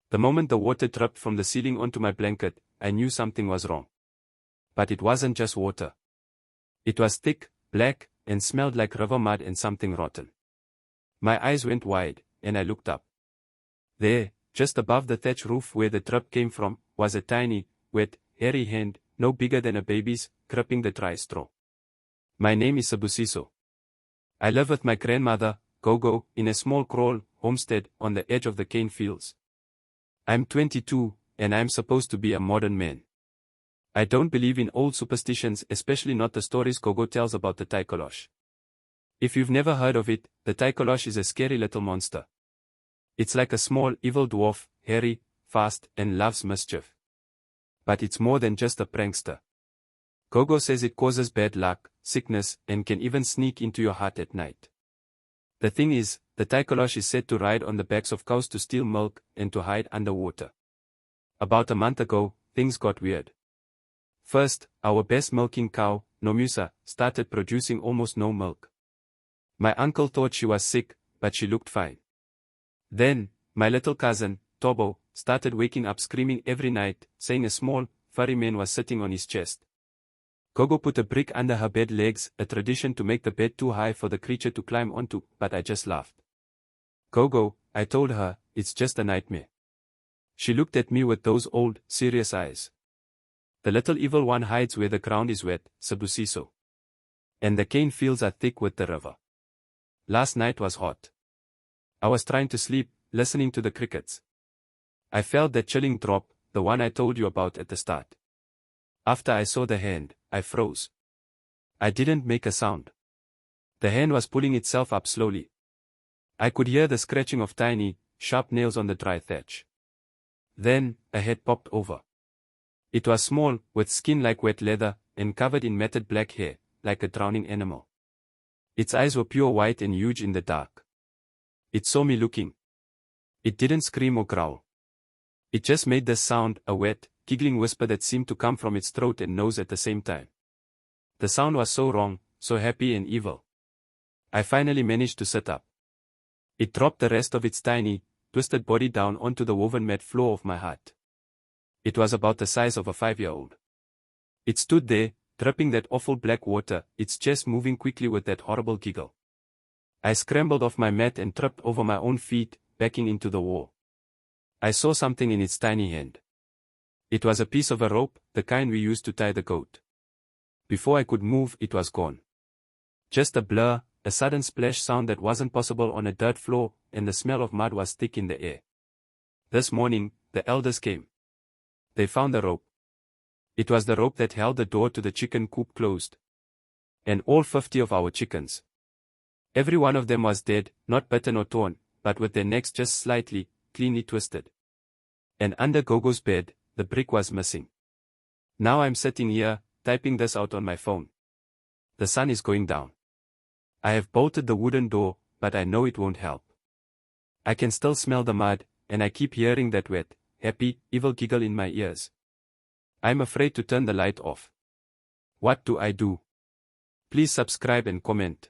The moment the water dripped from the ceiling onto my blanket, I knew something was wrong. But it wasn't just water. It was thick, black, and smelled like river mud and something rotten. My eyes went wide, and I looked up. There, just above the thatch roof where the drip came from, was a tiny, wet, hairy hand, no bigger than a baby's, gripping the dry straw. My name is Sibusiso. I live with my grandmother, Gogo, in a small crawl homestead on the edge of the cane fields. I'm 22, and I'm supposed to be a modern man. I don't believe in old superstitions, especially not the stories Gogo tells about the Tikoloshe. If you've never heard of it, the Tikoloshe is a scary little monster. It's like a small, evil dwarf, hairy, fast, and loves mischief. But it's more than just a prankster. Gogo says it causes bad luck, sickness, and can even sneak into your heart at night. The thing is, the Tikoloshe is said to ride on the backs of cows to steal milk and to hide underwater. About a month ago, things got weird. First, our best milking cow, Nomusa, started producing almost no milk. My uncle thought she was sick, but she looked fine. Then, my little cousin, Tobo, started waking up screaming every night, saying a small, furry man was sitting on his chest. Gogo put a brick under her bed legs, a tradition to make the bed too high for the creature to climb onto, but I just laughed. Gogo, I told her, it's just a nightmare. She looked at me with those old, serious eyes. The little evil one hides where the ground is wet, Sibusiso. And the cane fields are thick with the river. Last night was hot. I was trying to sleep, listening to the crickets. I felt that chilling drop, the one I told you about at the start. After I saw the hand, I froze. I didn't make a sound. The hand was pulling itself up slowly. I could hear the scratching of tiny, sharp nails on the dry thatch. Then, a head popped over. It was small, with skin like wet leather, and covered in matted black hair, like a drowning animal. Its eyes were pure white and huge in the dark. It saw me looking. It didn't scream or growl. It just made this sound, a wet, giggling whisper that seemed to come from its throat and nose at the same time. The sound was so wrong, so happy and evil. I finally managed to sit up. It dropped the rest of its tiny, twisted body down onto the woven mat floor of my hut. It was about the size of a 5-year-old. It stood there, dripping that awful black water, its chest moving quickly with that horrible giggle. I scrambled off my mat and tripped over my own feet, backing into the wall. I saw something in its tiny hand. It was a piece of a rope, the kind we used to tie the goat. Before I could move, it was gone. Just a blur, a sudden splash sound that wasn't possible on a dirt floor, and the smell of mud was thick in the air. This morning, the elders came. They found the rope. It was the rope that held the door to the chicken coop closed. And all 50 of our chickens. Every one of them was dead, not bitten or torn, but with their necks just slightly, cleanly twisted. And under Gogo's bed, the brick was missing. Now I'm sitting here, typing this out on my phone. The sun is going down. I have bolted the wooden door, but I know it won't help. I can still smell the mud, and I keep hearing that wet, happy, evil giggle in my ears. I'm afraid to turn the light off. What do I do? Please subscribe and comment.